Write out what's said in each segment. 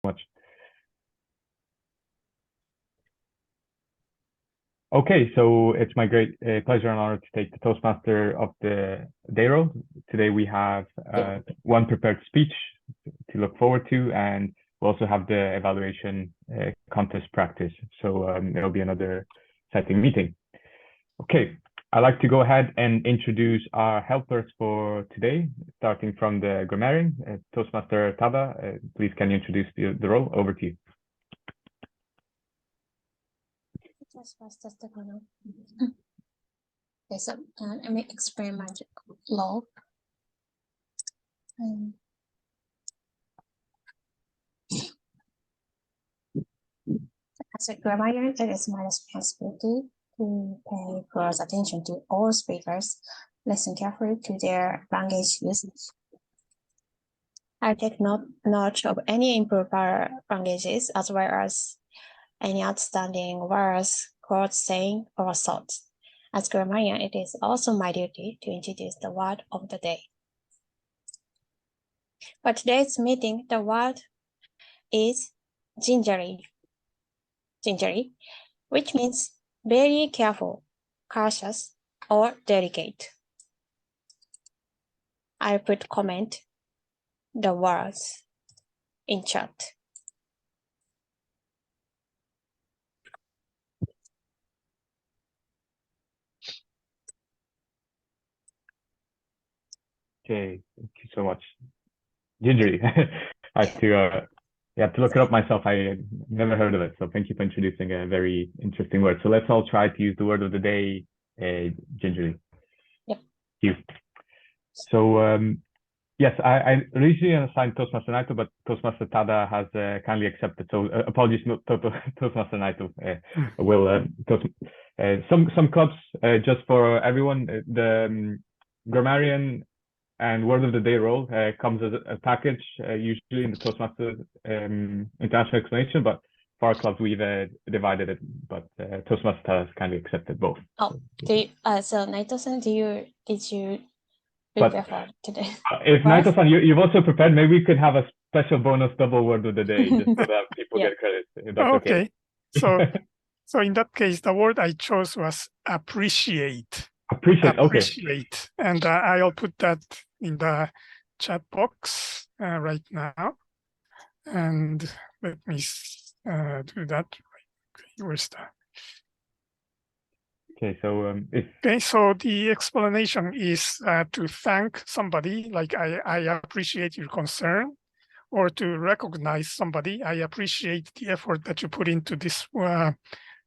much. Okay, so it's my great pleasure and honor to take the Toastmaster of the Day role. Today we have one prepared speech to look forward to, and we'll also have the evaluation contest practice. So it'll be another exciting meeting. Okay, I'd like to go ahead and introduce our helpers for today, starting from the grammarian, Toastmaster Tada. Please, can you introduce the role? Over to you. Okay, so let me explain my role. As a grammarian, it is my responsibility to pay close attention to all speakers, listen carefully to their language usage. I take note of any improved languages as well as any outstanding words, quotes, saying, or thoughts. As grammarian, it is also my duty to introduce the word of the day. For today's meeting, the word is gingerly, which means very careful, cautious, or delicate. I put comment the words in chat. Okay, thank you so much. Gingery. I have to look it up myself. I never heard of it. So thank you for introducing a very interesting word. So let's all try to use the word of the day, gingerly. Yep. Thank you. So yes, I originally assigned Toastmaster Naito, but Toastmaster Tada has kindly accepted. So apologies, Toastmaster Naito. Will some clubs, just for everyone, the grammarian and word of the day role comes as a package, usually in the Toastmaster international explanation, but for our clubs we've divided it, but Toastmaster has kindly accepted both. Oh, so Naito-san, did you prepare for today? If Naito-san, you've also prepared, maybe we could have a special bonus double word of the day just so that people get credit. If that's okay. So in that case, the word I chose was appreciate. Appreciate. And I'll put that in the chat box right now. And let me do that. Where's that? Okay, so so the explanation is to thank somebody, like I appreciate your concern, or to recognize somebody. I appreciate the effort that you put into this work,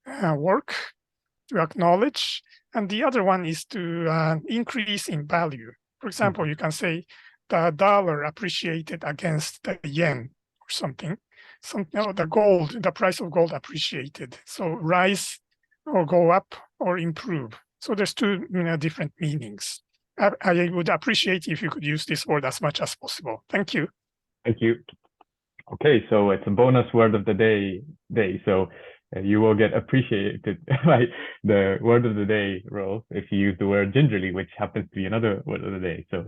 to acknowledge. And the other one is to increase in value. For example, you can say the dollar appreciated against the yen or something. The price of gold appreciated. So rise or go up or improve. So there's two different meanings. I would appreciate if you could use this word as much as possible. Thank you. Thank you. Okay, so it's a bonus word of the day. So you will get appreciated by the word of the day role if you use the word gingerly, which happens to be another word of the day. So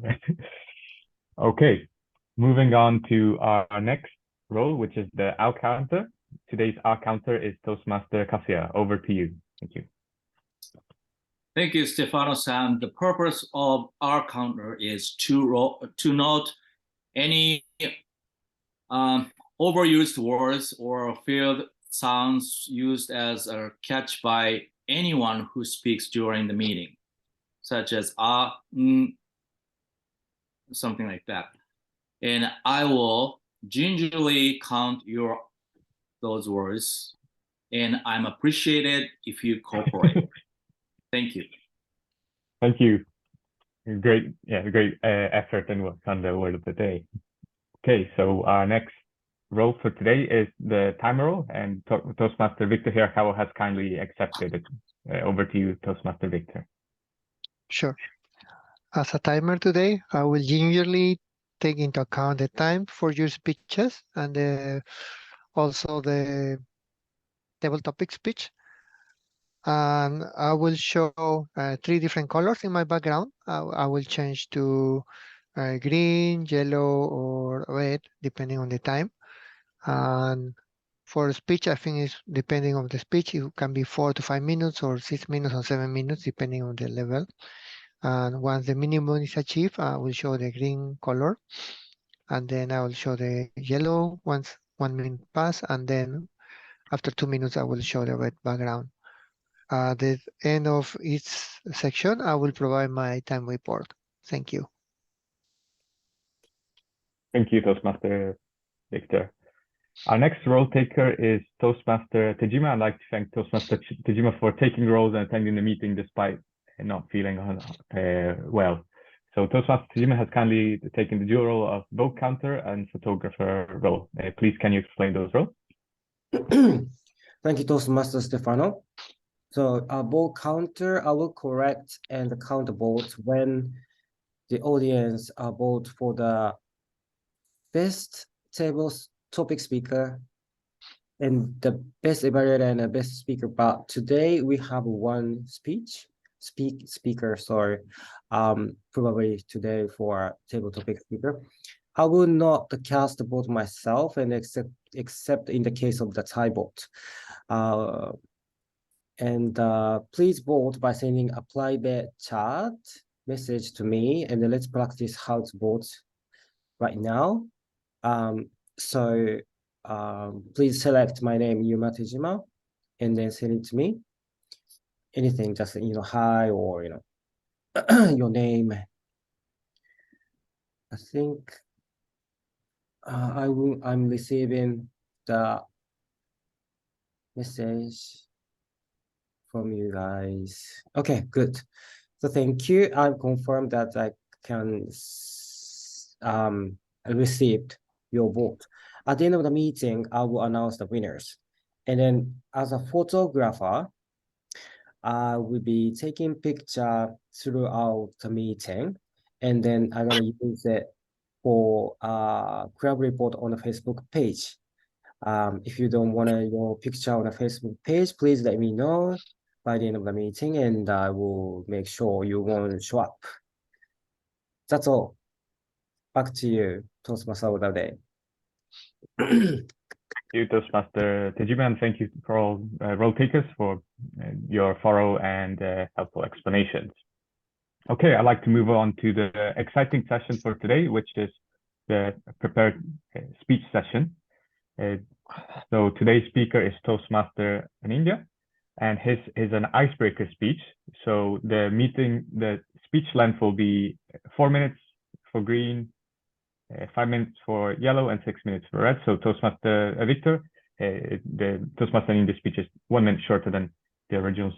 okay, moving on to our next role, which is the our counter. Today's our counter is Toastmaster Kasuya. Over to you. Thank you. Thank you, Stefano-san. The purpose of our counter is to note any overused words or field sounds used as a catch by anyone who speaks during the meeting, such as something like that. And I will gingerly count those words, and I'm appreciated if you cooperate. Thank you. Thank you. Great effort and work on the word of the day. Okay, so our next role for today is the timer role, and Toastmaster Victor Hirakawa has kindly accepted it. Over to you, Toastmaster Victor. Sure. As a timer today, I will gingerly take into account the time for your speeches and also the table topic speech. And I will show 3 different colors in my background. I will change to green, yellow, or red, depending on the time. And for speech, I think it's depending on the speech, it can be 4 to 5 minutes or 6 minutes or 7 minutes, depending on the level. And once the minimum is achieved, I will show the green color. And then I will show the yellow once 1 minute pass. And then after 2 minutes, I will show the red background. At the end of each section, I will provide my time report. Thank you. Thank you, Toastmaster Victor. Our next role taker is Toastmaster Tejima. I'd like to thank Toastmaster Tejima for taking roles and attending the meeting despite not feeling well. So Toastmaster Tejima has kindly taken the dual role of vote counter and photographer role. Please, can you explain those roles? Thank you, Toastmaster Stefano. So vote counter, I will correct and count the votes when the audience vote for the best tables topic speaker and the best evaluator and the best speaker. But today we have one speaker, sorry, probably today for table topic speaker. I will not cast the vote myself and except in the case of the tie vote. Please vote by sending a private chat message to me, and then let's practice how to vote right now. Please select my name, Yuma Tejima, and then send it to me. Anything, just, hi, or, your name. I think I'm receiving the message from you guys. Okay, good. So thank you. I've confirmed that I can received your vote. At the end of the meeting, I will announce the winners. And then as a photographer, I will be taking picture throughout the meeting. And then I'm gonna use it for club report on the Facebook page. If you don't want your picture on the Facebook page, please let me know by the end of the meeting, and I will make sure you won't show up. That's all. Back to you, Toastmaster of the day. Thank you, Toastmaster Tejima, and thank you for all role takers for your thorough and helpful explanations. Okay, I'd like to move on to the exciting session for today, which is the prepared speech session. So today's speaker is Toastmaster in India, and his is an icebreaker speech. So the speech length will be 4 minutes for green, 5 minutes for yellow, and 6 minutes for red. So Toastmaster Victor, the Toastmaster in India speech is 1 minute shorter than the original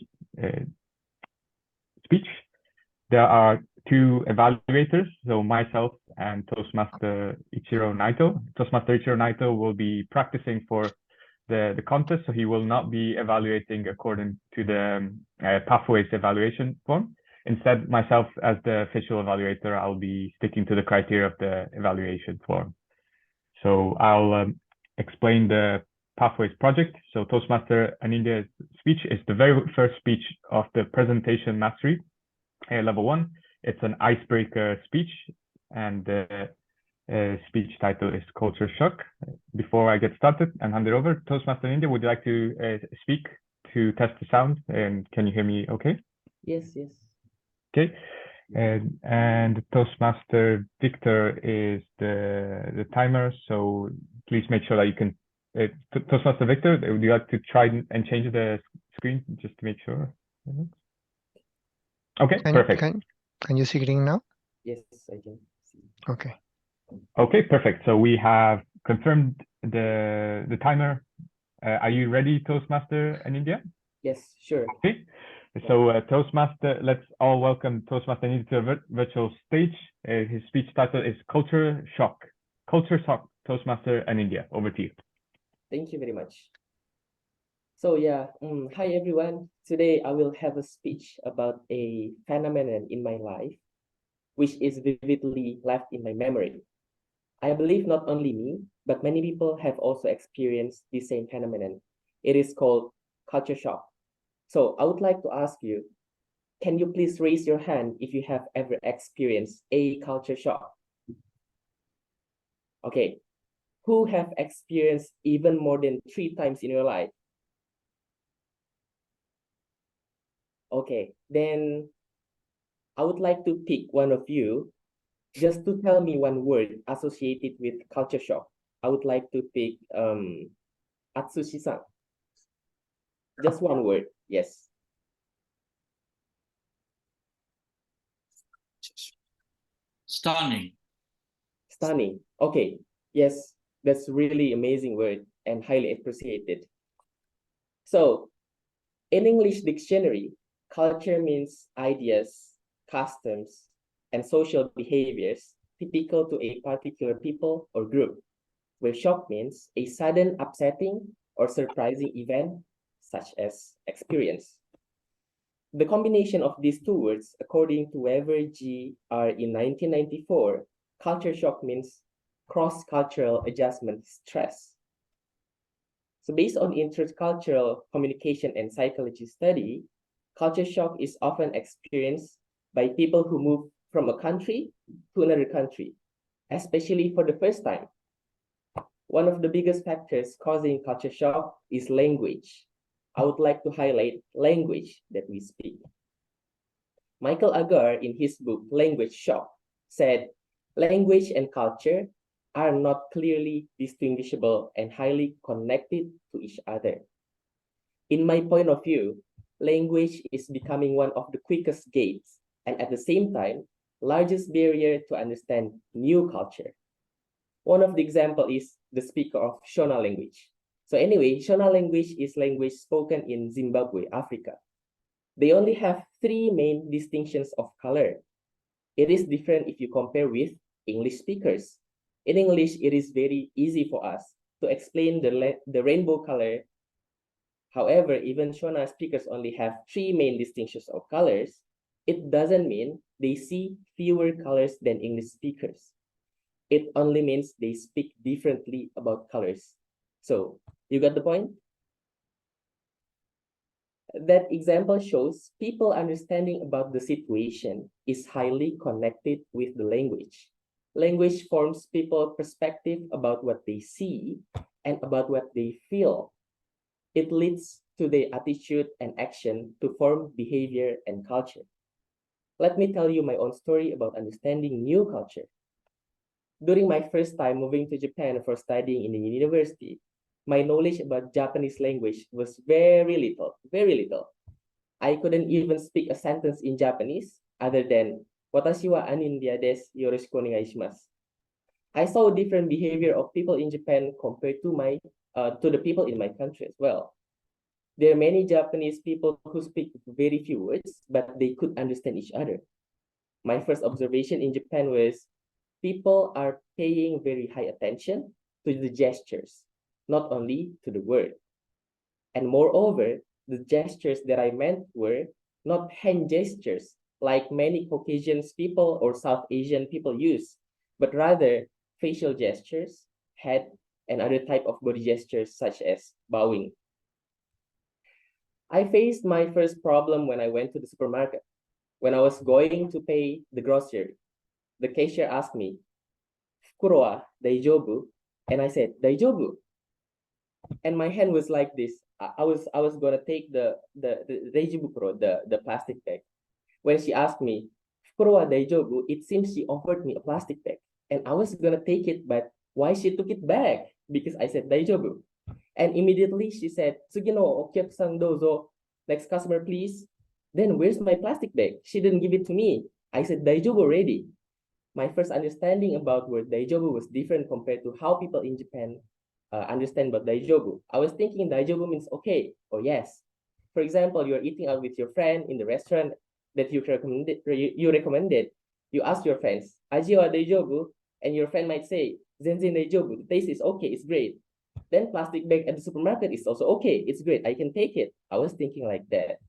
speech. There are 2 evaluators, so myself and Toastmaster Ichiro Naito. Toastmaster Ichiro Naito will be practicing for the contest, so he will not be evaluating according to the pathways evaluation form. Instead, myself as the official evaluator, I'll be sticking to the criteria of the evaluation form. So I'll explain the Pathways project. So Toastmaster in India's speech is the very first speech of the presentation mastery, level 1. It's an icebreaker speech, and the speech title is Culture Shock. Before I get started and hand it over, Toastmaster in India, would you like to speak to test the sound? And can you hear me okay? Yes, yes. Okay. And Toastmaster Victor is the timer, so please make sure that you can. Toastmaster Victor, would you like to try and change the screen just to make sure? Okay, perfect. Can you see green now? Yes, I can see. Okay. Okay, perfect. So we have confirmed the timer. Are you ready, Toastmaster in India? Yes, sure. Okay. So Toastmaster, let's all welcome Toastmaster in India to a virtual stage. His speech title is Culture Shock. Culture Shock, Toastmaster in India. Over to you. Thank you very much. So yeah, hi everyone. Today I will have a speech about a phenomenon in my life, which is vividly left in my memory. I believe not only me, but many people have also experienced the same phenomenon. It is called culture shock. So I would like to ask you, can you please raise your hand if you have ever experienced a culture shock? Okay, who have experienced even more than 3 times in your life? Okay, then I would like to pick one of you just to tell me one word associated with culture shock. I would like to pick Atsushi-san. Just one word, yes. Stunning. Stunning. Okay, yes, that's really amazing word and highly appreciated. So, in English dictionary, culture means ideas, customs, and social behaviors typical to a particular people or group, where shock means a sudden upsetting or surprising event, such as experience. The combination of these two words, according to Weber G.R. in 1994, culture shock means cross-cultural adjustment stress. So based on intercultural communication and psychology study, culture shock is often experienced by people who move from a country to another country, especially for the first time. One of the biggest factors causing culture shock is language. I would like to highlight language that we speak. Michael Agar, in his book, Language Shock, said, language and culture are not clearly distinguishable and highly connected to each other. In my point of view, language is becoming one of the quickest gates and at the same time, largest barrier to understand new culture. One of the examples is the speaker of Shona language. So anyway, Shona language is language spoken in Zimbabwe, Africa. They only have 3 main distinctions of color. It is different if you compare with English speakers. In English, it is very easy for us to explain the rainbow color. However, even Shona speakers only have 3 main distinctions of colors. It doesn't mean they see fewer colors than English speakers. It only means they speak differently about colors. So, you got the point? That example shows people understanding about the situation is highly connected with the language. Language forms people's perspective about what they see and about what they feel. It leads to their attitude and action to form behavior and culture. Let me tell you my own story about understanding new culture. During my first time moving to Japan for studying in the university, my knowledge about Japanese language was very little. I couldn't even speak a sentence in Japanese other than Watashi wa Anindia desu, yoroshiku onegaishimasu. I saw different behavior of people in Japan compared to the people in my country as well. There are many Japanese people who speak very few words, but they could understand each other. My first observation in Japan was people are paying very high attention to the gestures, not only to the word. And moreover, the gestures that I meant were not hand gestures like many Caucasian people or South Asian people use, but rather facial gestures, head, and other type of body gestures such as bowing. I faced my first problem when I went to the supermarket. When I was going to pay the grocery, the cashier asked me, "Fukuro wa daijoubu?" And I said, "Daijoubu." And my hand was like this. I was gonna take the reijibukuro, the plastic bag. When she asked me, "Fukuro wa daijoubu?" it seems she offered me a plastic bag. And I was gonna take it, but why she took it back? Because I said daijoubu. And immediately she said, "Tsugi no okyaku-san douzo. Next customer, please." Then where's my plastic bag? She didn't give it to me. I said daijoubu already. My first understanding about word daijoubu was different compared to how people in Japan understand about daijoubu. I was thinking daijoubu means okay or yes. For example, you're eating out with your friend in the restaurant that you recommended. You ask your friends, "Aji wa daijoubu?" And your friend might say, "Zenzen daijoubu." The taste is okay, it's great. Then plastic bag at the supermarket is also okay, it's great, I can take it. I was thinking like that.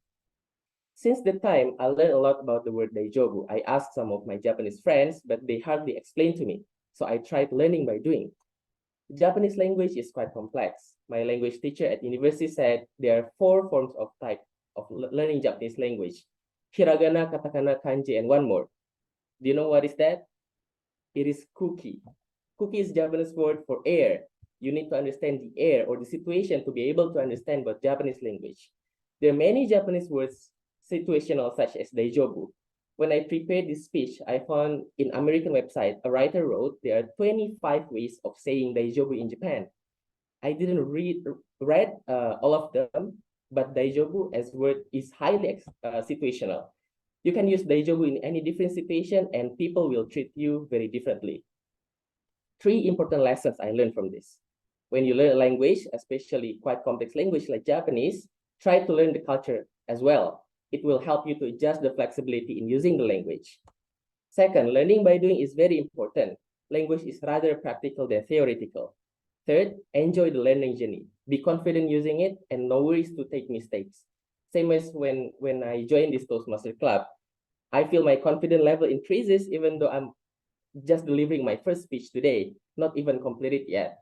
Since the time, I learned a lot about the word daijoubu. I asked some of my Japanese friends, but they hardly explained to me. So I tried learning by doing. Japanese language is quite complex. My language teacher at university said there are 4 forms of type of learning Japanese language. Hiragana, katakana, kanji, and one more. Do you know what is that? It is kuki. Kuki is Japanese word for air. You need to understand the air or the situation to be able to understand what Japanese language. There are many Japanese words situational such as daijobu. When I prepared this speech, I found in American website, a writer wrote there are 25 ways of saying daijobu in Japan. I didn't read all of them, but daijobu as word is highly situational. You can use daijobu in any different situation and people will treat you very differently. 3 important lessons I learned from this. When you learn a language, especially quite complex language like Japanese, try to learn the culture as well. It will help you to adjust the flexibility in using the language. Second, learning by doing is very important. Language is rather practical than theoretical. Third, enjoy the learning journey. Be confident using it and no worries to take mistakes. Same as when I joined this Toastmaster club, I feel my confidence level increases even though I'm just delivering my first speech today, not even completed yet.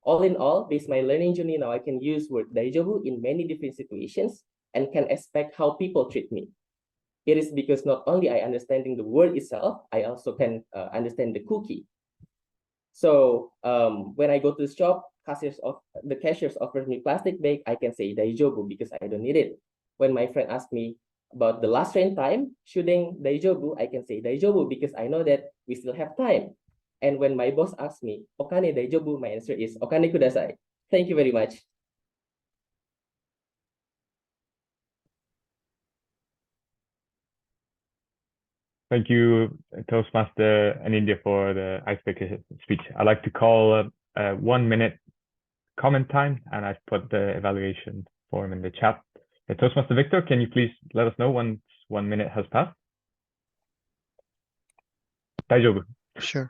All in all, based on my learning journey now, I can use word daijobu in many different situations and can expect how people treat me. It is because not only I understanding the word itself, I also can understand the cookie. So when I go to the shop, the cashiers offers me plastic bag, I can say daijobu because I don't need it. When my friend asks me about the last train time, shooting daijobu, I can say daijobu because I know that we still have time. And when my boss asks me, okane daijobu, my answer is okane kudasai. Thank you very much. Thank you, Toastmaster and India, for the icebreaker speech. I like to call 1 minute comment time, and I've put the evaluation form in the chat. Toastmaster Victor, can you please let us know once 1 minute has passed? Daijoubu. Sure.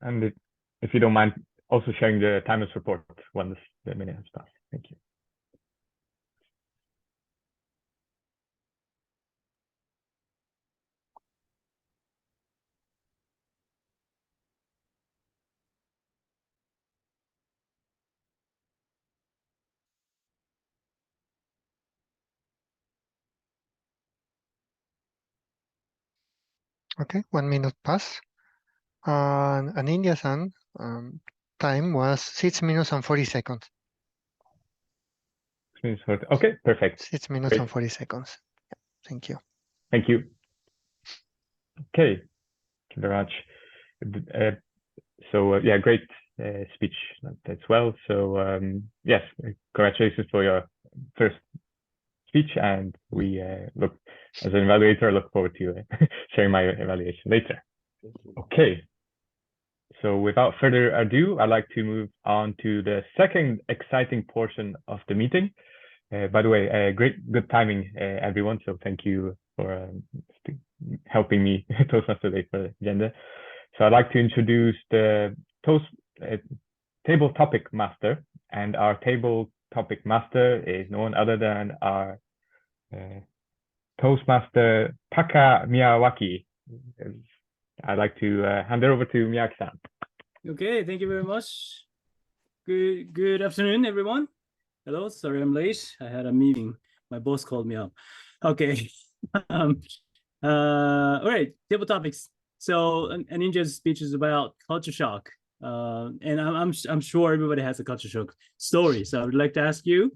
And if you don't mind, also sharing the timer's report once the minute has passed. Thank you. Okay, 1 minute pass. And India-san, time was 6 minutes and 40 seconds. Okay, perfect. 6 minutes Great. and 40 seconds. Yeah, thank you. Thank you. Okay, thank you very much. Yeah, great speech as well. So yes, congratulations for your first speech, and we look, as an evaluator, look forward to sharing my evaluation later. Okay, so without further ado, I'd like to move on to the second exciting portion of the meeting. By the way, good timing, everyone. So thank you for helping me Toastmaster today for the agenda. So I'd like to introduce the table topic master, and our table topic master is no one other than our Toastmaster Taka Miyawaki. I'd like to hand it over to Miyaki-san. Okay, thank you very much. Good afternoon, everyone. Hello, sorry I'm late. I had a meeting. My boss called me up. Okay. All right, table topics. So an Ninja's speech is about culture shock. And I'm sure everybody has a culture shock story. So I would like to ask you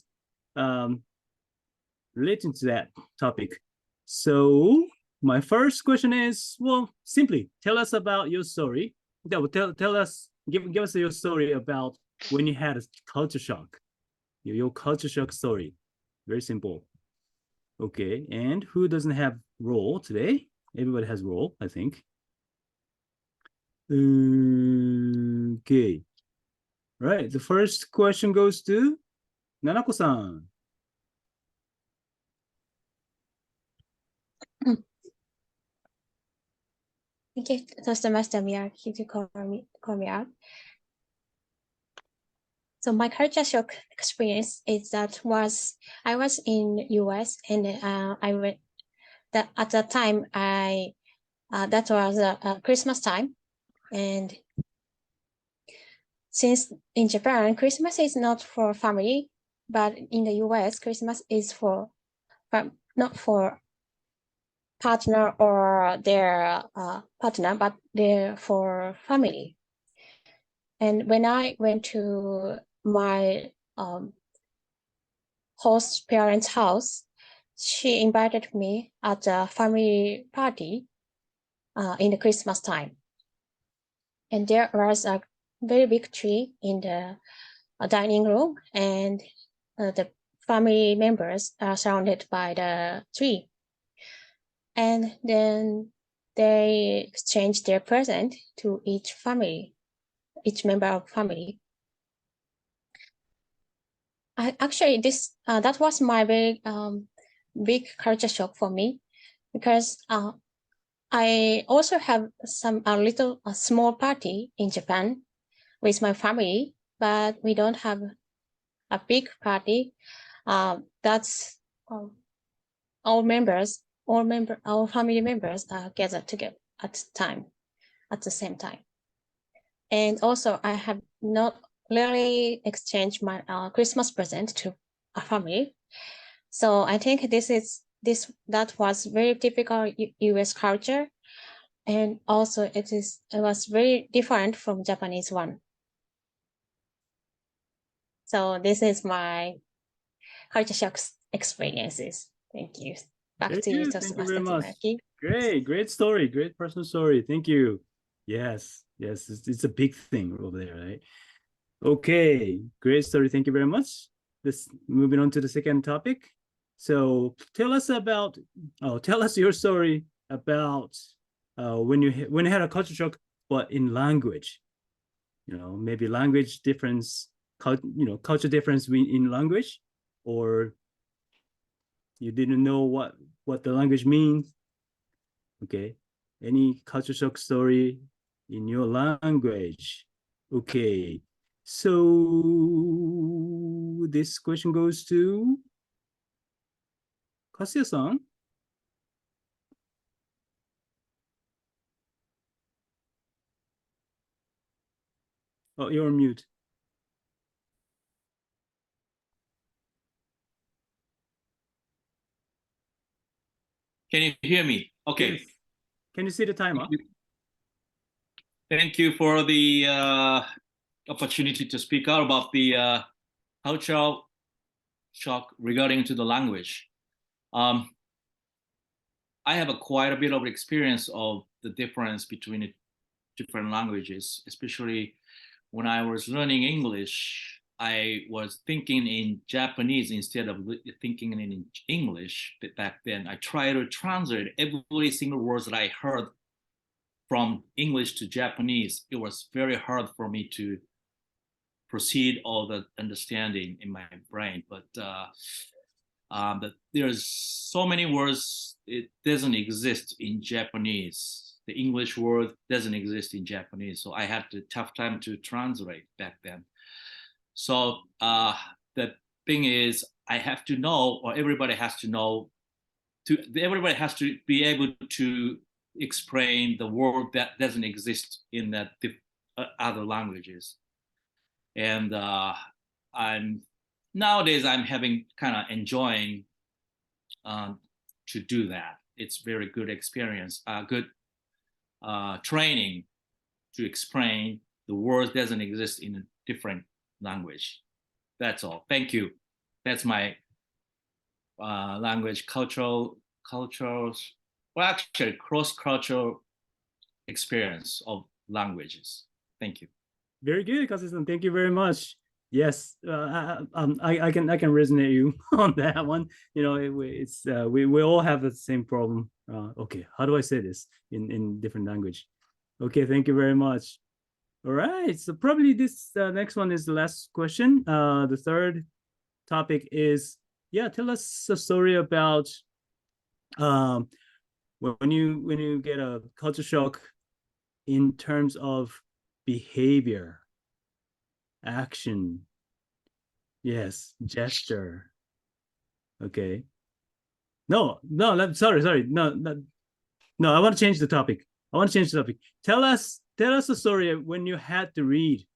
relating to that topic. So my first question is, well, simply tell us about your story. Tell us, give us your story about when you had a culture shock. Your culture shock story. Very simple. Okay, and who doesn't have role today? Everybody has role, I think. Okay. Right, the first question goes to Nanako-san. Thank you, Toastmaster Miyaki, to call me out. So my culture shock experience is that I was in US and I went that at that time that was Christmas time, and since in Japan Christmas is not for family, but in the US Christmas is for not for partner or their partner, but they're for family. And when I went to my host parents' house, she invited me at a family party in the Christmas time. And there was a very big tree in the dining room, and the family members are surrounded by the tree. And then they exchanged their present to each member of family. Actually, that was my very big culture shock for me, because I also have a small party in Japan with my family, but we don't have a big party. That's all family members gathered together at the same time. And also I have not really exchanged my Christmas present to a family. So I think that was very typical US culture, and also it was very different from Japanese one. So this is my culture shock experiences. Thank you. Back to you, Thank you very Toastmaster much. Timaki. Great story, great personal story. Thank you. Yes, it's a big thing over there, right? Okay, great story. Thank you very much. Moving on to the second topic. So tell us your story about when you had a culture shock, but in language. Maybe language difference, culture difference in language, or you didn't know what the language means. Okay, any culture shock story in your language? Okay, so this question goes to Kasuya-san. Oh, you're on mute. Can you hear me? Okay. Yes. Can you see the timer? Thank you for the opportunity to speak out about the cultural shock regarding to the language. I have quite a bit of experience of the difference between the different languages, especially when I was learning English. I was thinking in Japanese instead of thinking in English back then. I tried to translate every single word that I heard from English to Japanese. It was very hard for me to proceed all the understanding in my brain. But there's so many words, it doesn't exist in Japanese. The English word doesn't exist in Japanese. So I had a tough time to translate back then. So the thing is, I have to know, or everybody has to know, everybody has to be able to explain the word that doesn't exist in that other languages. And nowadays I'm having kind of enjoying to do that. It's very good experience, good training to explain the word doesn't exist in a different language. That's all. Thank you. That's my language cultural, well, actually cross-cultural experience of languages. Thank you. Very good, Kasuya-san. Thank you very much. Yes, I can resonate you on that one. We all have the same problem. Okay, how do I say this in different language? Okay, thank you very much. All right, so probably this next one is the last question. The third topic is, tell us a story about when you get a culture shock in terms of behavior, action, yes, gesture. Okay. No, sorry. No, I want to change the topic. Tell us a story when you had to read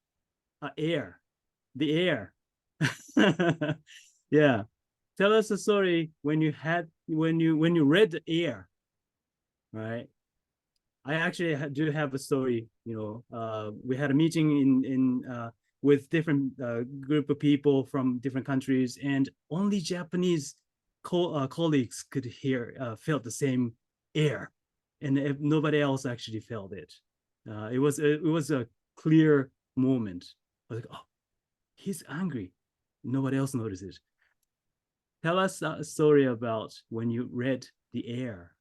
the air. Yeah. Tell us a story when you read the air, right? I actually do have a story. We had a meeting with different group of people from different countries, and only Japanese colleagues could felt the same air, and nobody else actually felt it. It was a clear moment. I was like, oh, he's angry. Nobody else noticed it. Tell us a story about when you read the air.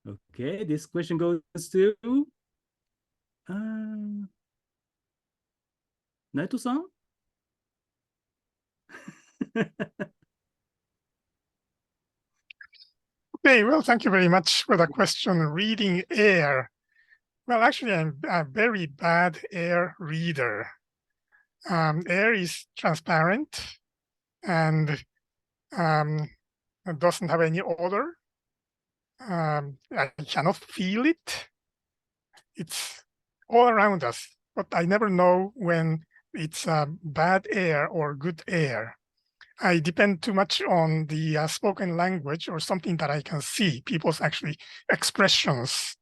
Okay, this question goes to Naito-san. Okay, well, thank you very much for the question. Reading air. Well, actually, I'm a very bad air reader. Air is transparent and it doesn't have any odor. I cannot feel it. It's all around us, but I never know when it's bad air or good air. I depend too much on the spoken language or something that I can see, people's actually expressions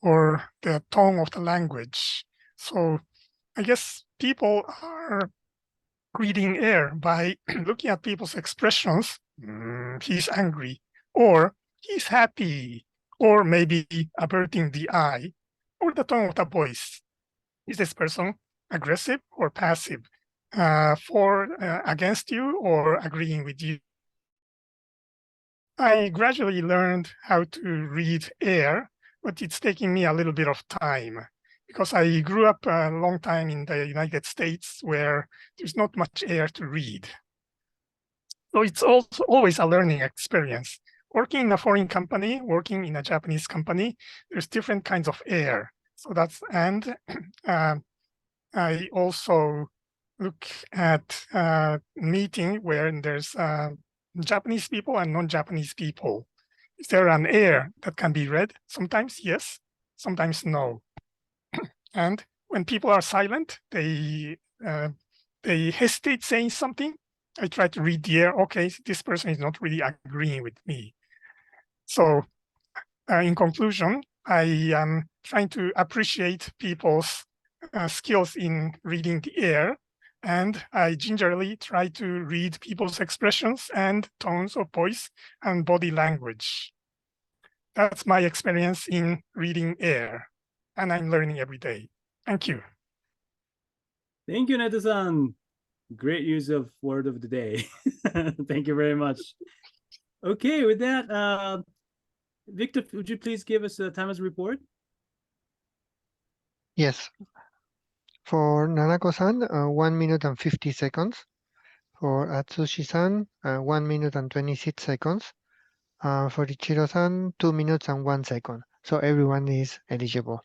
or the tone of the language. So I guess people are reading air by looking at people's expressions. He's angry, or he's happy, or maybe averting the eye, or the tone of the voice. Is this person aggressive or passive? Against you or agreeing with you? I gradually learned how to read air, but it's taking me a little bit of time because I grew up a long time in the United States where there's not much air to read. So it's also always a learning experience. Working in a foreign company, working in a Japanese company, there's different kinds of air. So and I also look at meeting where there's Japanese people and non-Japanese people. Is there an air that can be read? Sometimes yes, sometimes no. And when people are silent, they hesitate saying something. I try to read the air. Okay, this person is not really agreeing with me. So in conclusion, I am trying to appreciate people's skills in reading the air, and I gingerly try to read people's expressions and tones of voice and body language. That's my experience in reading air, and I'm learning every day. Thank you. Thank you, Naito-san. Great use of word of the day. Thank you very much. Okay, with that, Victor, would you please give us a timer's report? Yes. For Nanako-san, 1 minute and 50 seconds. For Atsushi-san, 1 minute and 26 seconds. For Ichiro-san, 2 minutes and 1 second. So everyone is eligible.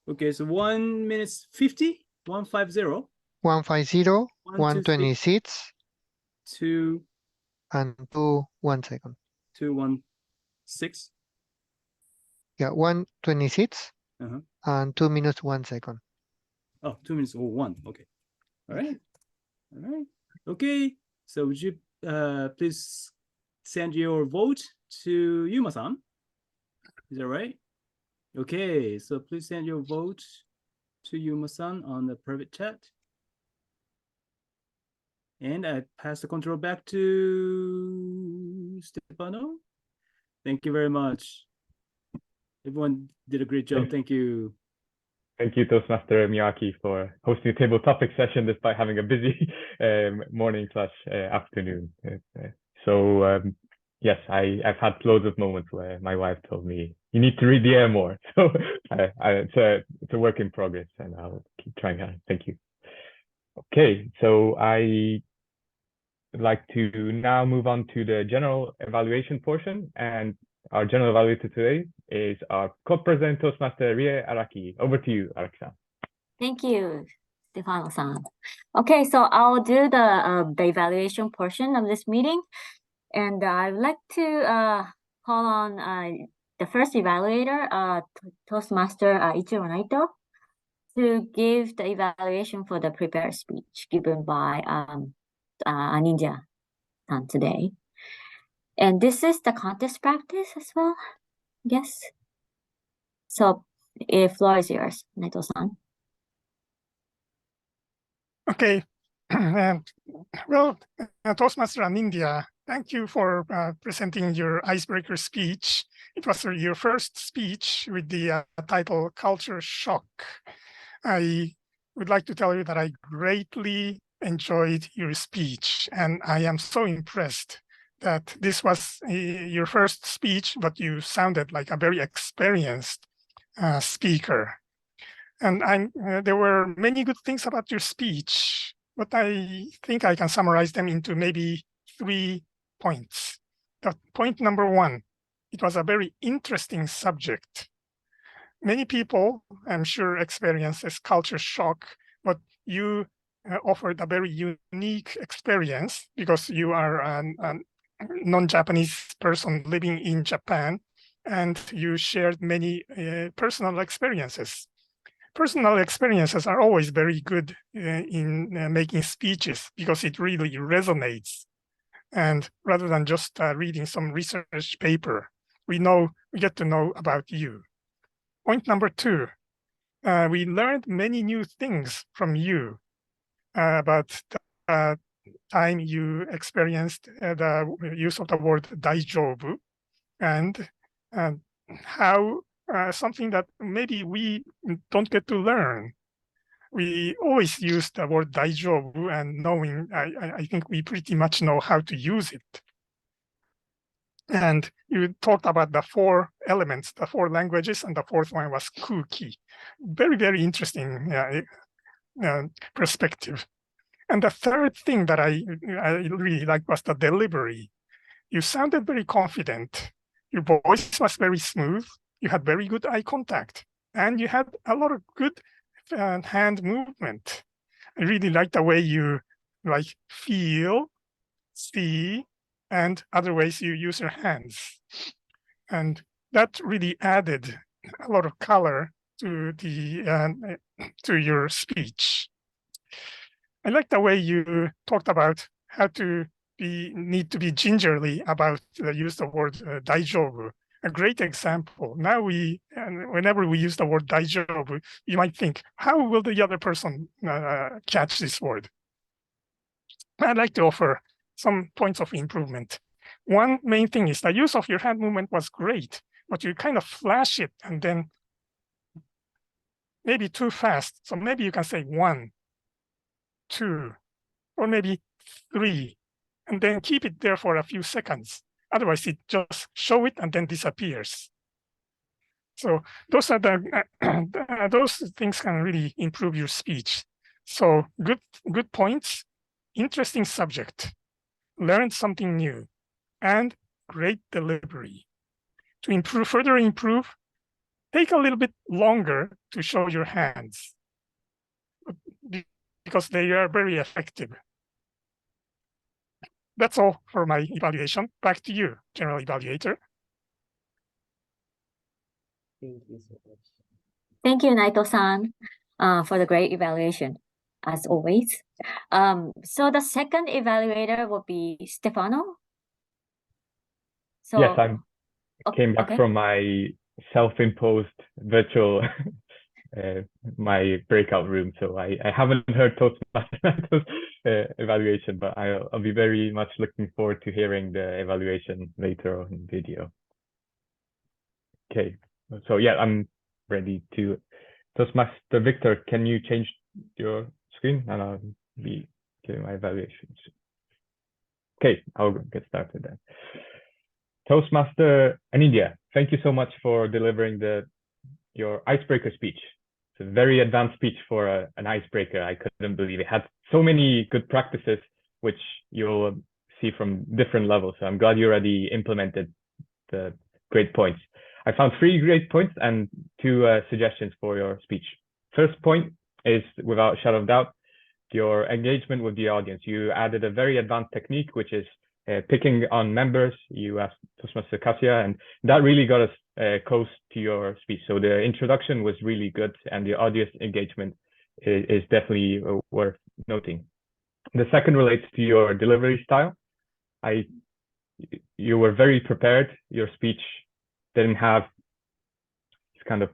Okay, so 1 minute 50, 150. 150, 126, 2, and 2, 1 second. 216. Yeah, 126 Uh-huh. and 2 minutes, 1 second. Oh, 2 minutes or 1. Okay. All right. Okay. So would you please send your vote to Yuma-san? Is that right? Okay. So please send your vote to Yuma-san on the private chat. And I pass the control back to Stefano. Thank you very much. Everyone did a great job. Thank you. Thank you, Toastmaster Miyaki, for hosting a table topic session despite having a busy morning/afternoon. Yes, I've had loads of moments where my wife told me, you need to read the air more. So it's a work in progress, and I'll keep trying hard. Thank you. Okay, so I'd like to now move on to the general evaluation portion, and our general evaluator today is our co-president Toastmaster Rie Araki. Over to you, Araki-san. Thank you, Stefano-san. Okay, so I'll do the evaluation portion of this meeting. And I'd like to call on the first evaluator, Toastmaster Ichiro Naito, to give the evaluation for the prepared speech given by Ninja-san today. And this is the contest practice as well, yes. So, the floor is yours, Naito-san. Okay. Well, Toastmaster and India, thank you for presenting your icebreaker speech. It was your first speech with the title Culture Shock. I would like to tell you that I greatly enjoyed your speech, and I am so impressed that this was your first speech, but you sounded like a very experienced speaker. And there were many good things about your speech, but I think I can summarize them into maybe 3 points. Point number 1, it was a very interesting subject. Many people, I'm sure, experience this culture shock, but you offered a very unique experience because you are a non-Japanese person living in Japan, and you shared many personal experiences. Personal experiences are always very good in making speeches because it really resonates. And rather than just reading some research paper, we get to know about you. Point number 2, we learned many new things from you about the time you experienced the use of the word daijoubu, and how something that maybe we don't get to learn. We always use the word daijoubu, and I think we pretty much know how to use it. And you talked about the 4 elements, the 4 languages, and the 4th one was kuki. Very, very interesting perspective. And the 3rd thing that I really liked was the delivery. You sounded very confident. Your voice was very smooth. You had very good eye contact, and you had a lot of good hand movement. I really like the way you feel, see, and other ways you use your hands. And that really added a lot of color to your speech. I like the way you talked about how to need to be gingerly about the use of the word daijoubu. A great example. Now whenever we use the word daijoubu, you might think, how will the other person catch this word? I'd like to offer some points of improvement. One main thing is the use of your hand movement was great, but you kind of flash it and then maybe too fast. So maybe you can say 1, 2, or maybe 3, and then keep it there for a few seconds. Otherwise, it just show it and then disappears. So those are those things can really improve your speech. So good points, interesting subject, learned something new, and great delivery. To further improve, take a little bit longer to show your hands because they are very effective. That's all for my evaluation. Back to you, General Evaluator. Thank you so much. Thank you, Naito-san, for the great evaluation, as always. So the second evaluator will be Stefano. So, yes, I came back from my self-imposed virtual my breakout room, so I haven't heard Toastmasters evaluation, but I'll be very much looking forward to hearing the evaluation later on video. Okay, so yeah, I'm ready to. Toastmaster Victor, can you change your screen and I'll be giving my evaluations. Okay, I'll get started then. Toastmaster India, thank you so much for delivering your icebreaker speech. It's a very advanced speech for an icebreaker. I couldn't believe it. Had so many good practices, which you'll see from different levels. So I'm glad you already implemented the great points. I found 3 great points and 2 suggestions for your speech. First point is, without shadow of doubt, your engagement with the audience. You added a very advanced technique, which is picking on members. You asked Toastmaster Kasia, and that really got us close to your speech. So the introduction was really good, and the audience engagement is definitely worth noting. The second relates to your delivery style. You were very prepared. Your speech didn't have this kind of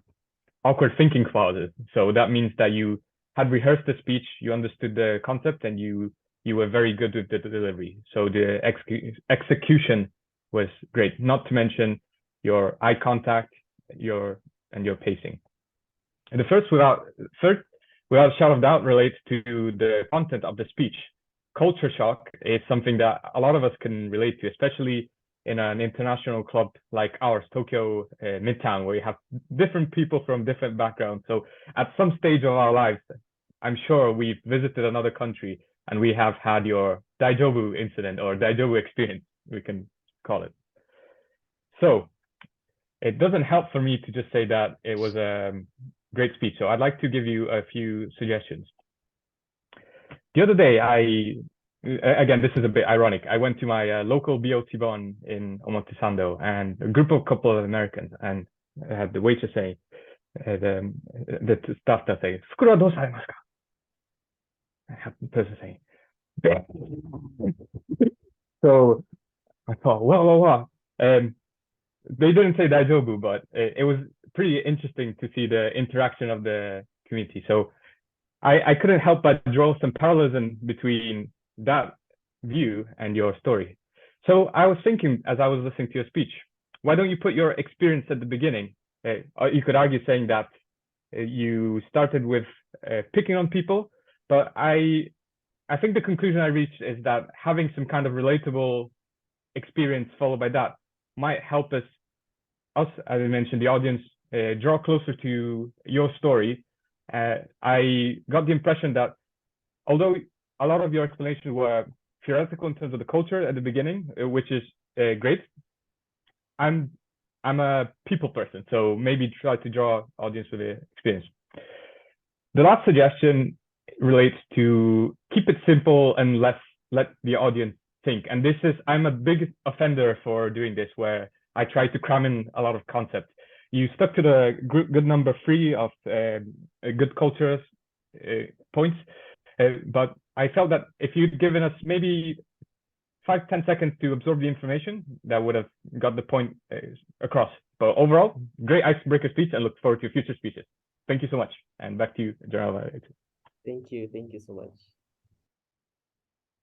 awkward thinking pauses. So that means that you had rehearsed the speech, you understood the concept, and you were very good with the delivery. So the execution was great, not to mention your eye contact, your pacing. And the third, without a shadow of doubt, relates to the content of the speech. Culture shock is something that a lot of us can relate to, especially in an international club like ours, Tokyomidtown, where you have different people from different backgrounds. So at some stage of our lives, I'm sure we've visited another country and we have had your daijobu incident or daijobu experience, we can call it. So it doesn't help for me to just say that it was a great speech. So I'd like to give you a few suggestions. The other day, again, this is a bit ironic. I went to my local BOT-bon in Omotesando, and a couple of Americans, and I had the waitress say, the staff that say, "Fukuro dou saremasu ka?" I had the person saying, so I thought, wow. They didn't say daijobu, but it was pretty interesting to see the interaction of the community. So I couldn't help but draw some parallelism between that view and your story. So I was thinking, as I was listening to your speech, why don't you put your experience at the beginning? You could argue saying that you started with picking on people, but I think the conclusion I reached is that having some kind of relatable experience followed by that might help us, as I mentioned, the audience, draw closer to your story. I got the impression that although a lot of your explanations were theoretical in terms of the culture at the beginning, which is great, I'm a people person, so maybe try to draw audience with the experience. The last suggestion relates to keep it simple and let the audience think. And this is, I'm a big offender for doing this, where I try to cram in a lot of concepts. You stuck to the good number 3 of good cultures points, but I felt that if you'd given us maybe 5-10 seconds to absorb the information, that would have got the point across. But overall, great icebreaker speech, and look forward to future speeches. Thank you so much. And back to you, General. Thank you so much.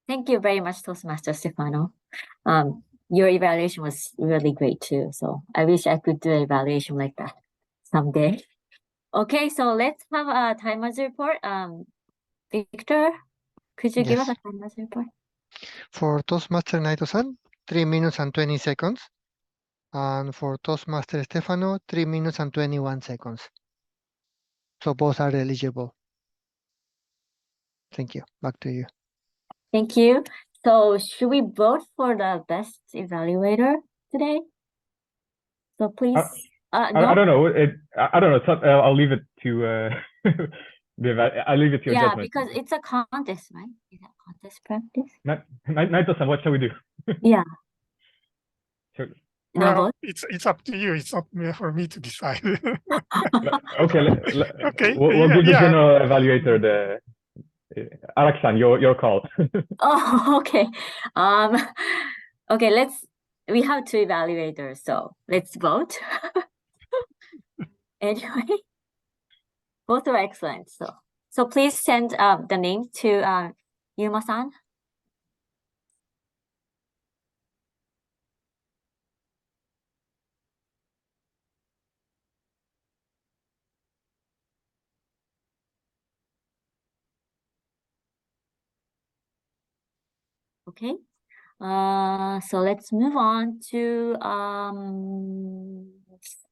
Thank you very much, Toastmaster Stefano. Your evaluation was really great too. So I wish I could do an evaluation like that someday. Okay, so let's have a timer's report. Victor, could you give us a timer's report? For Toastmaster Naito-san, 3 minutes and 20 seconds. And for Toastmaster Stefano, 3 minutes and 21 seconds. So both are eligible. Thank you. Back to you. Thank you. So should we vote for the best evaluator today? So please. No? I don't know. I don't know. So, I'll leave it to I'll leave it to your yeah, judgment. because it's a contest, right? Is that contest practice? Naito-san, what shall we do? Yeah. Sure. Well, it's up to you. It's not for me to decide. Okay. Okay. We'll give the general evaluator the. Araki-san, your call. Oh, okay. Okay, we have 2 evaluators, so let's vote. Anyway, both are excellent. So please send the names to Yuma-san. Okay. So let's move on to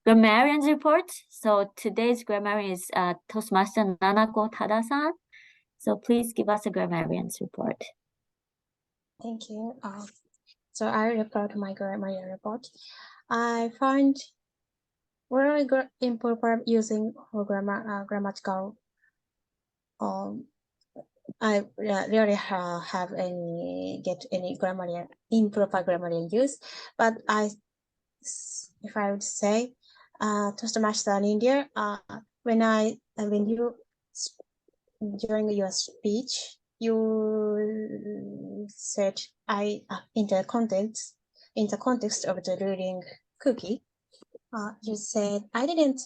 grammarian's report. So today's grammarian is Toastmaster Nanako Tada-san. So please give us a grammarian's report. Thank you. So I refer to my grammarian report. I find very improper using grammatical. I rarely have any improper grammatical use, but if I would say, Toastmaster in India, when you during your speech, you said in the context of the reading cookie, you said I didn't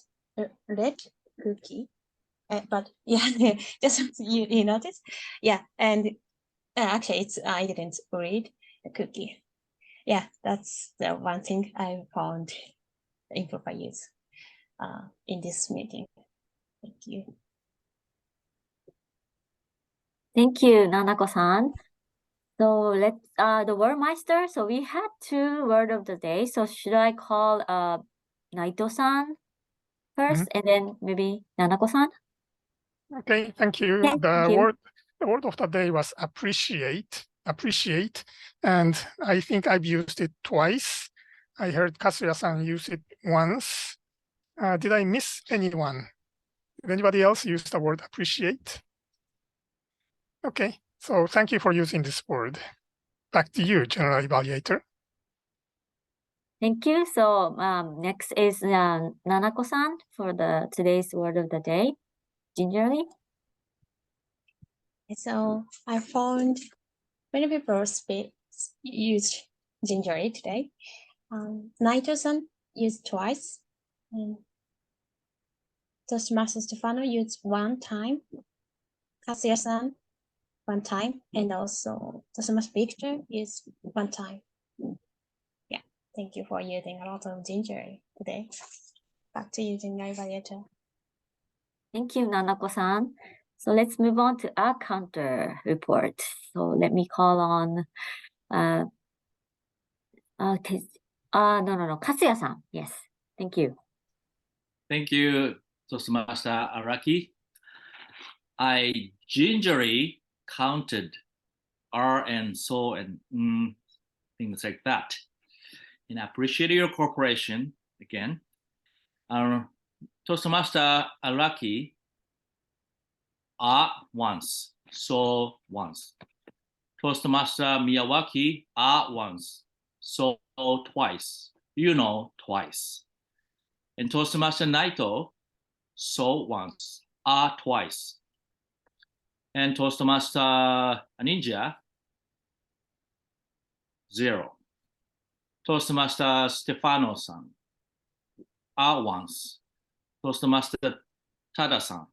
read cookie, but yeah, just you notice, yeah, and actually it's I didn't read the cookie. Yeah, that's the one thing I found improper use in this meeting. Thank you. Thank you, Nanako-san. So let's the word meister. So we had 2 word of the day. So should I call Naito-san first and then maybe Nanako-san? Okay, thank you. Okay, thank you. The word of the day was appreciate, and I think I've used it twice. I heard Kasuya-san use it once. Did I miss anyone? Did anybody else use the word appreciate? Okay, so thank you for using this word. Back to you, General Evaluator. Thank you. So next is Nanako-san for today's word of the day. Gingerly. So I found many people used gingerly today. Naito-san used twice. And Toastmaster Stefano used one time. Kasuya-san 1 time, and also Toastmaster Victor used 1 time. Yeah, thank you for using a lot of gingerly today. Back to you, General Evaluator. Thank you, Nanako-san. So let's move on to our counter report. So let me call on Kasuya-san. Yes, thank you. Thank you, Toastmaster Araki. I gingerly counted R and so and things like that. And I appreciate your cooperation again. Toastmaster Araki, once, so once. Toastmaster Miyawaki, once, so twice. Twice. And Toastmaster Naito, so once, twice. And Toastmaster Ninja, 0. Toastmaster Stefano-san, once. Toastmaster Tada-san,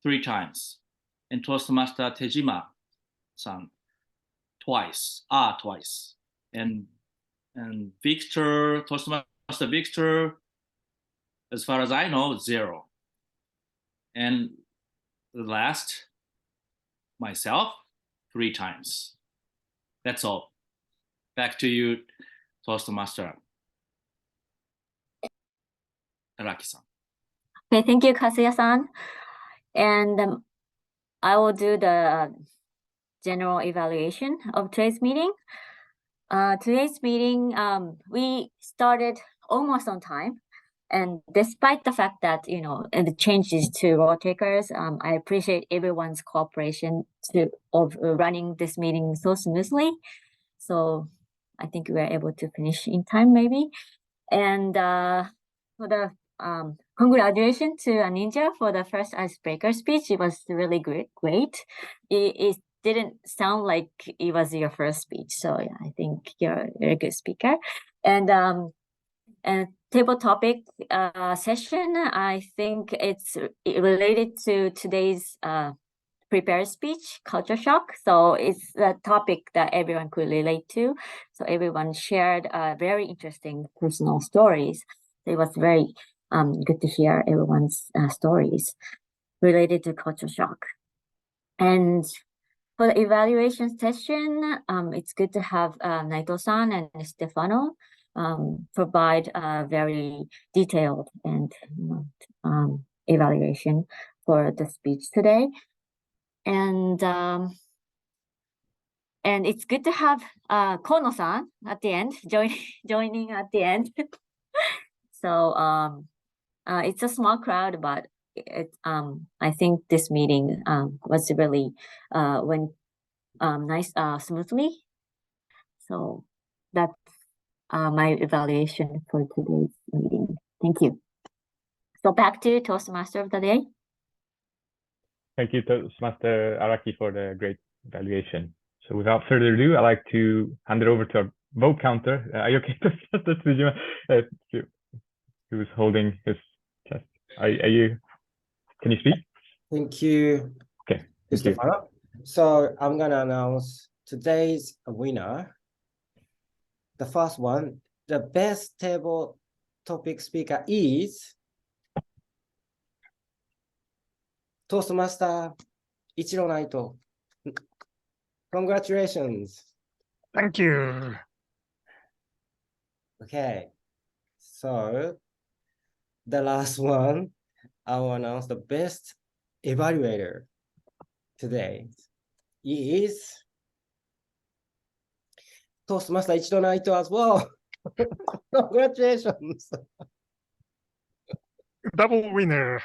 3 times. And Toastmaster Tejima-san, twice. And Victor, Toastmaster Victor, as far as I know, 0. And the last, myself, 3 times. That's all. Back to you, Toastmaster Araki-san. Okay, thank you, Kasuya-san. And I will do the general evaluation of today's meeting. Today's meeting, we started almost on time. And despite the fact that, the changes to role takers, I appreciate everyone's cooperation of running this meeting so smoothly. So I think we were able to finish in time, maybe. And for the congratulations to Ninja for the first icebreaker speech. It was really great. It didn't sound like it was your first speech. So yeah, I think you're a very good speaker. And table topic session, I think it's related to today's prepared speech, culture shock. So it's a topic that everyone could relate to. So everyone shared very interesting personal stories. It was very good to hear everyone's stories related to culture shock. And for the evaluation session, it's good to have Naito-san and Stefano provide a very detailed and evaluation for the speech today. And And it's good to have Kono-san at the end, joining at the end. So it's a small crowd, but I think this meeting was really went nice, smoothly. So that's my evaluation for today's meeting. Thank you. So back to Toastmaster of the day. Thank you, Toastmaster Araki, for the great evaluation. So without further ado, I'd like to hand it over to our vote counter. Are you okay, Toastmaster Tsujima, who's holding his chest? Are you? Can you speak? Thank you. Okay. Thank you. Stefano. So I'm gonna announce today's winner. The first one, the best table topic speaker is Toastmaster Ichiro Naito. Congratulations. Thank you. Okay. So the last one, I will announce the best evaluator today is Toastmaster Ichiro Naito as well. Congratulations. Double winner.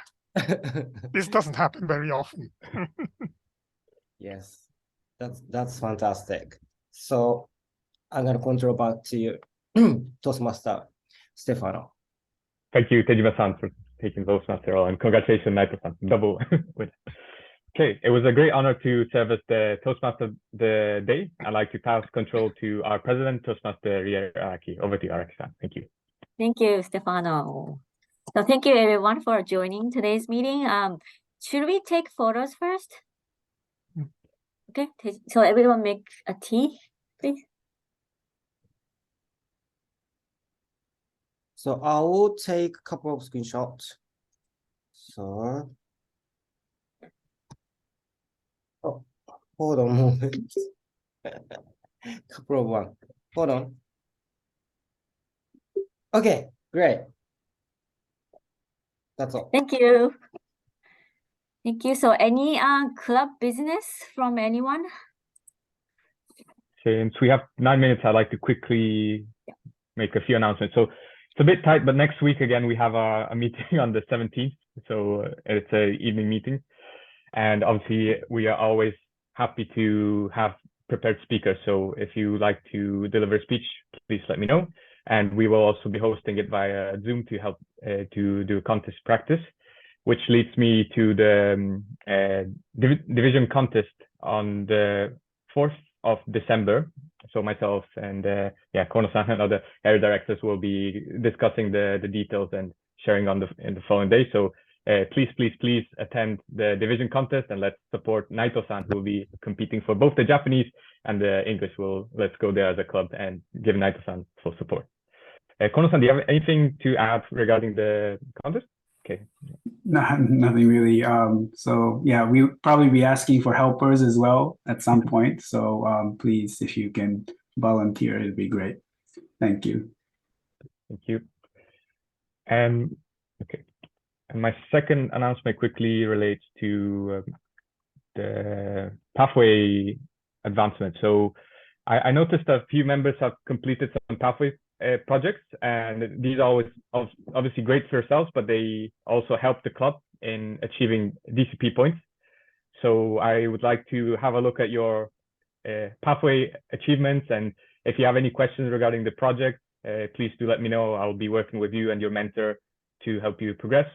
This doesn't happen very often. Yes, that's fantastic. So I'm gonna control back to you, Toastmaster Stefano. Thank you, Tejima-san, for taking Toastmaster role, and congratulations, Naito-san, double win. Okay, it was a great honor to serve as the Toastmaster of the day. I'd like to pass control to our president, Toastmaster Rie Araki. Over to you, Araki-san. Thank you. Thank you, Stefano. So thank you everyone for joining today's meeting. Should we take photos first? Okay, so everyone make a tea, please. So I will take a couple of screenshots. So, oh, hold on a moment. Couple of one. Hold on. Okay, great. That's all. Thank you. Thank you. So any club business from anyone? Since we have 9 minutes, I'd like to quickly make a few announcements. So it's a bit tight, but next week, again, we have a meeting on the 17th. So it's an evening meeting. And obviously, we are always happy to have prepared speakers. So if you like to deliver a speech, please let me know. And we will also be hosting it via Zoom to help to do contest practice, which leads me to the division contest on the 4th of December. So myself and Kono-san and other area directors will be discussing the details and sharing on in the following day. So please attend the division contest, and let's support Naito-san, who will be competing for both the Japanese and the English. Let's go there as a club and give Naito-san full support. Kono-san, do you have anything to add regarding the contest? Okay. No, nothing really. So yeah, we'll probably be asking for helpers as well at some point. So please, if you can volunteer, it'd be great. Thank you. Thank you. Okay. And my second announcement quickly relates to the pathway advancement. So I noticed that a few members have completed some pathway projects, and these are always obviously great for yourselves, but they also help the club in achieving DCP points. So I would like to have a look at your pathway achievements, and if you have any questions regarding the project, please do let me know. I'll be working with you and your mentor to help you progress.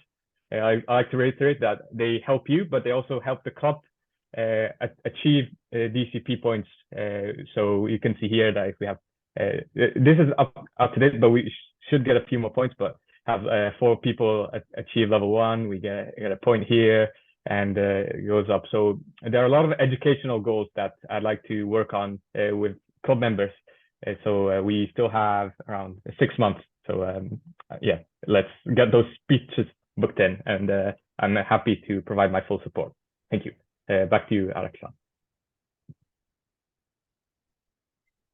I like to reiterate that they help you, but they also help the club achieve DCP points. So you can see here that if we have this is up to date, but we should get a few more points. But have 4 people achieve level 1, we get a point here, and it goes up. So there are a lot of educational goals that I'd like to work on with club members. So we still have around 6 months. So yeah, let's get those speeches booked in, and I'm happy to provide my full support. Thank you. Back to you, Alexa.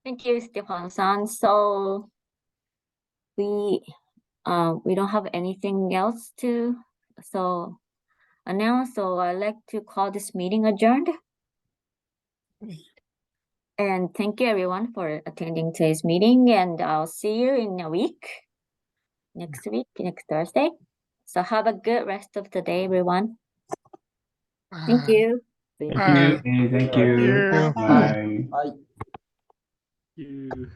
Thank you, Stefano-san. So we don't have anything else to announce. So I'd like to call this meeting adjourned. And thank you everyone for attending today's meeting, and I'll see you in a week, next Thursday. So have a good rest of the day, everyone. Thank you. Thank Bye. Hey, thank you. you. Yeah. Bye. Bye. You.